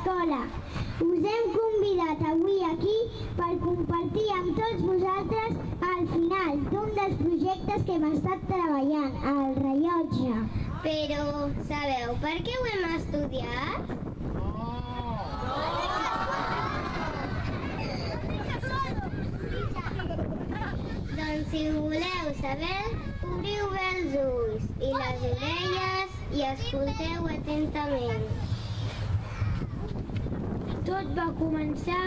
escola. Us hem convidat avui aquí per compartir amb tots vosaltres el final d'un dels projectes que hem estat treballant, el rellotge. Però sabeu per què ho hem estudiat? Doncs si ho voleu saber, obriu bé els ulls i les orelles i escolteu atentament. Tot va començar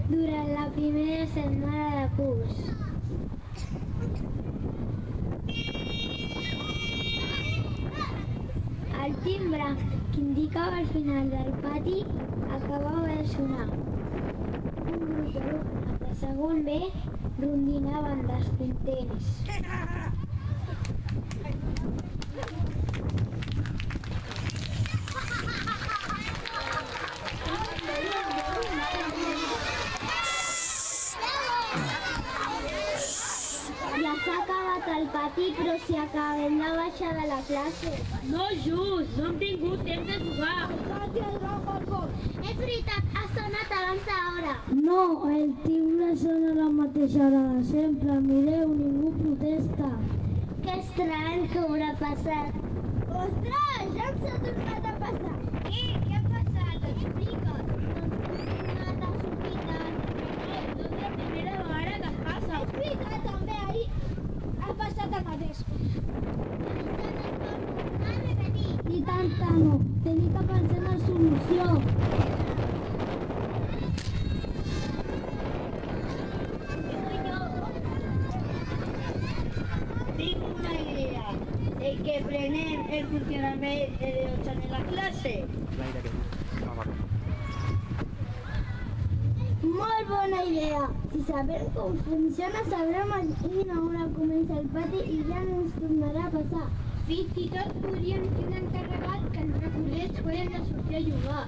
durant la primera setmana de curs. El timbre que indicava el final del pati acabava de sonar. Un grup d'alumnes de segon B rondinaven descontents. Ja s'ha acabat el pati, però si acabem de baixar de la classe. No just, no hem tingut temps de jugar. És veritat, ha sonat abans d'hora. No, el timbre sona a la mateixa hora de sempre. Mireu, ningú protesta. Que estrany que haurà passat. Ostres, ja ens ha tornat a passar. Què ha passat? Explica't. Doncs ha sortit tard. No és la primera vegada que passa. És veritat, també ahir ha passat el mateix. Ni tanta no, tenia que pensar en la solució. Tinc una idea. El que prenem el funcionament de rellotge en la classe. Molt bona idea. Si sabem com funciona, sabrem a quina hora comença el pati i ja no ens tornarà a passar. Fins i tot podríem fer un encarregat que ens recordés quan hem de sortir a jugar.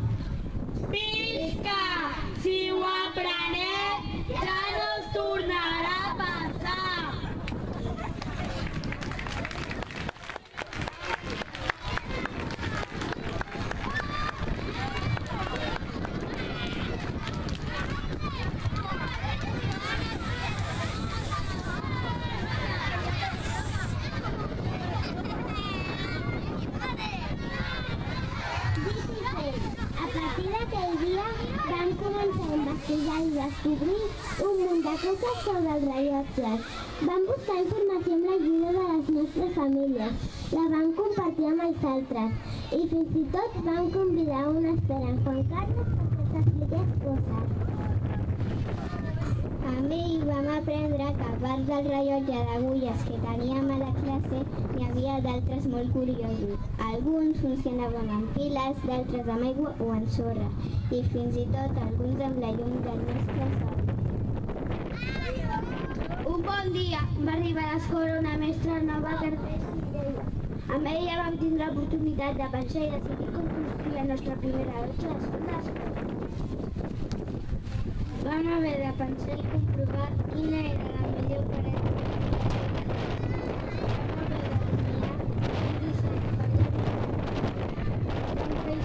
Pisca! Si ho aprenem, ja no ens tornarà a passar. I descobrir un munt de coses sobre els rellotges. Vam buscar informació amb l'ajuda de les nostres famílies, la vam compartir amb els altres i fins i tot vam convidar un expert, en Juan Carlos, perquè ens expliqués coses. Amb ell vam aprendre que a part del rellotge d'agulles que teníem a la classe, n'hi havia d'altres molt curiosos. Alguns funcionaven amb piles, d'altres amb aigua o amb sorra, i fins i tot alguns amb la llum del nostre sol. Un bon dia va arribar a l'escola una mestra nova que ens deia. Amb ella vam tindre l'oportunitat de pensar i decidir com construir la nostra primera rellotge d'escola. Vam haver de pensar i comprovar quina era la millor parella.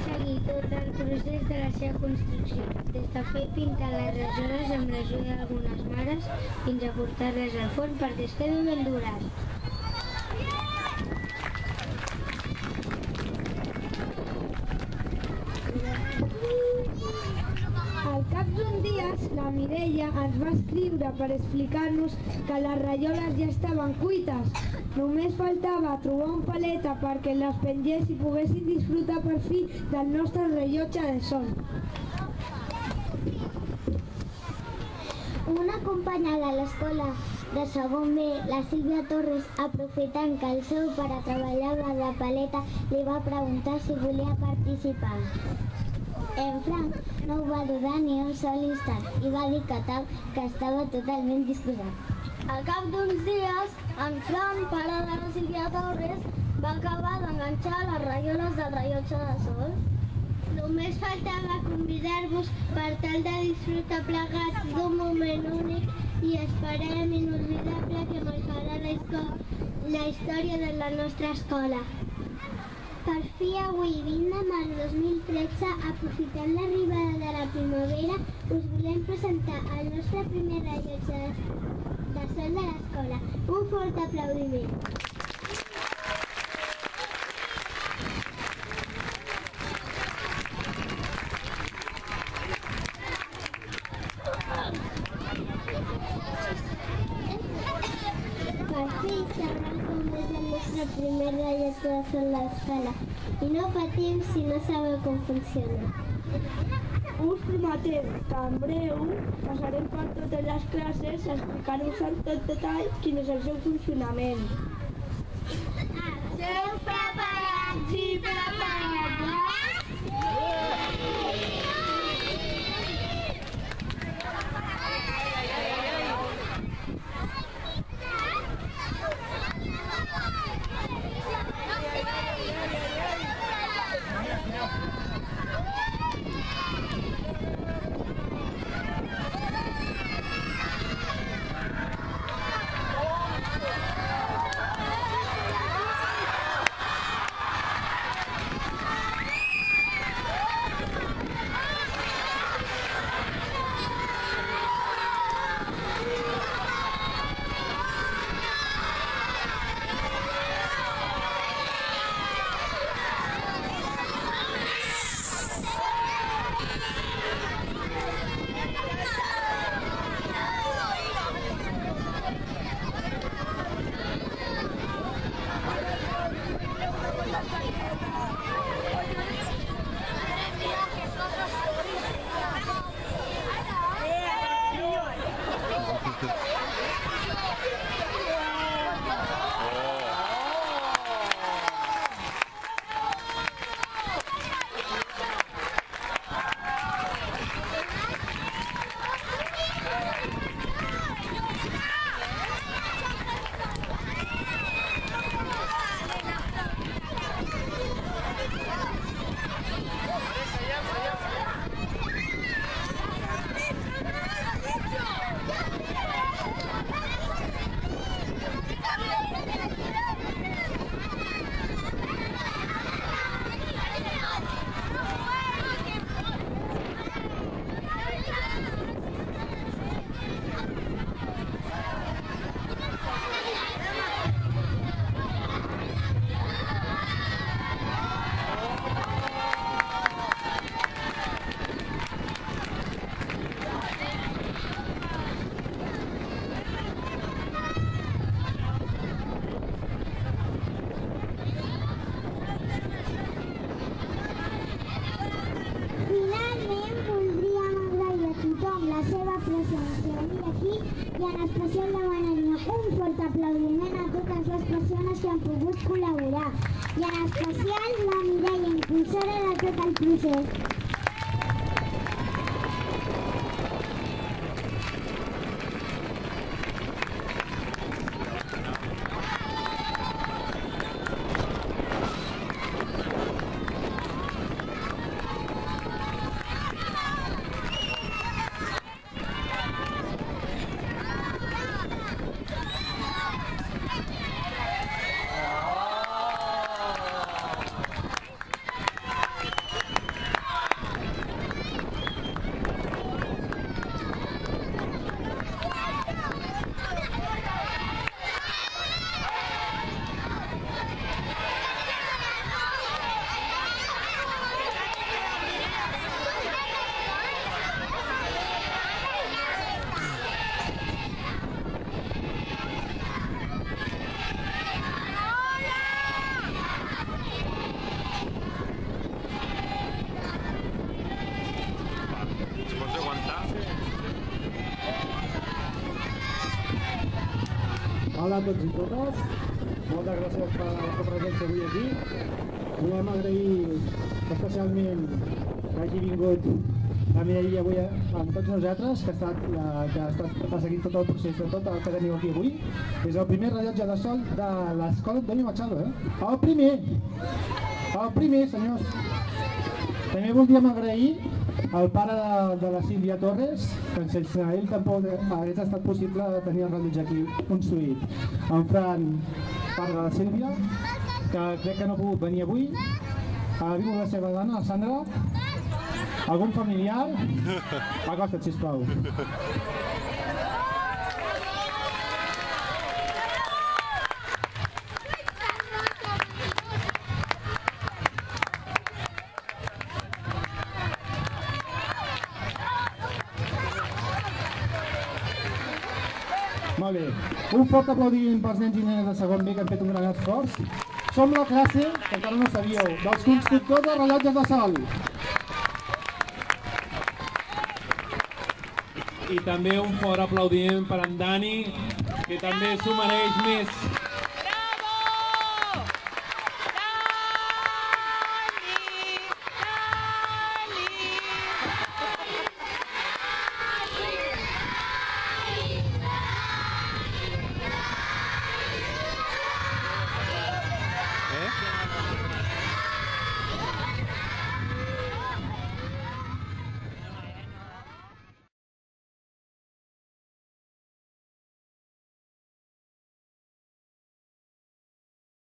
Seguir tot el procés de la seva construcció, des de fer pintar les rajoles amb l'ajuda d'algunes mares fins a portar-les al forn perquè es quedin ben dures. Al cap d'uns dies, la Mireia ens va escriure per explicar-nos que les rajoles ja estaven cuites. Només faltava trobar un paleta perquè les pengés i poguessin disfrutar per fi del nostre rellotge de sol. Una companya de l'escola de segon B, la Sílvia Torres, aprofitant que el seu pare treballava de paleta, li va preguntar si volia participar. En Frank no ho va dudar ni un sol instant i va dir que tal, que estava totalment disposat. Al cap d'uns dies, en Frank, pare de la Sílvia Torres, va acabar d'enganxar les rajoles del rellotge de sol. Només faltava convidar-vos per tal de disfrutar plegats d'un moment únic i esperem inolvidable que marcarà la història de la nostra escola. Per fi avui, 20 de març 2013, aprofitant l'arribada de la primavera, us volem presentar el nostre primer rellotge de sol de l'escola. Un fort aplaudiment. Per fi sabrem com és el nostre primer rellotge de sol de l'escola. I no patim si no sabeu com funciona. Us prometem que en breu passarem per totes les classes a explicar-vos en tot detall quin és el seu funcionament. Esteu preparats i preparades? I en especial demanaria un fort aplaudiment a totes les persones que han pogut col·laborar i en especial la Mireia, impulsora de tot el procés. Hola a tots i totes, moltes gràcies per la vostra presència avui aquí. Volem agrair especialment que hagi vingut la Mireia avui amb tots nosaltres, que ha seguit tot el procés de tot el que teniu aquí avui. És el primer rellotge de sol de l'escola Antonio Machado, El primer, senyors. També voldríem agrair al pare de la Sílvia Torres, que sense ell tampoc hagués estat possible tenir el rellotge aquí construït. En Fran, pare de la Sílvia, que crec que no ha pogut venir avui, Ha vingut la seva dona, la Sandra? Algun familiar? Acosta't, sisplau. Molt bé. Un fort aplaudiment pels nens i nenes de segon B que han fet un gran esforç. Som la classe, que encara no sabíeu, dels constructors de rellotges de sol. I també un fort aplaudiment per en Dani, que també s'ho mereix més